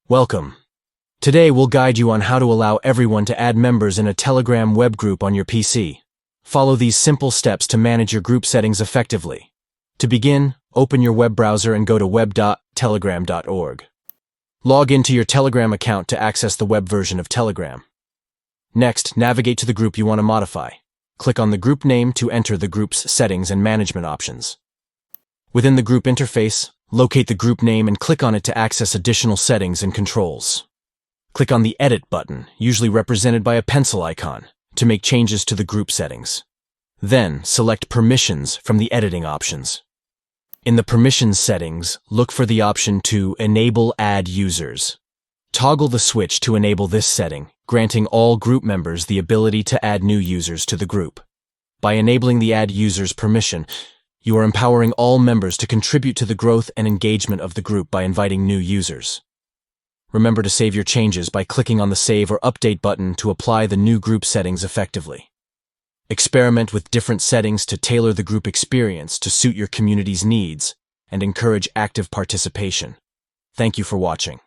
Welcome. Today we'll guide you on how to allow everyone to add members in a Telegram web group on your PC. Follow these simple steps to manage your group settings effectively. To begin, open your web browser and go to web.telegram.org. Log into your Telegram account to access the web version of Telegram. Next, navigate to the group you want to modify. Click on the group name to enter the group's settings and management options. Within the group interface, locate the group name and click on it to access additional settings and controls. Click on the Edit button, usually represented by a pencil icon, to make changes to the group settings. Then, select Permissions from the editing options. In the Permissions settings, look for the option to Enable Add Users. Toggle the switch to enable this setting, granting all group members the ability to add new users to the group. By enabling the Add Users permission, you are empowering all members to contribute to the growth and engagement of the group by inviting new users. Remember to save your changes by clicking on the Save or Update button to apply the new group settings effectively. Experiment with different settings to tailor the group experience to suit your community's needs and encourage active participation. Thank you for watching.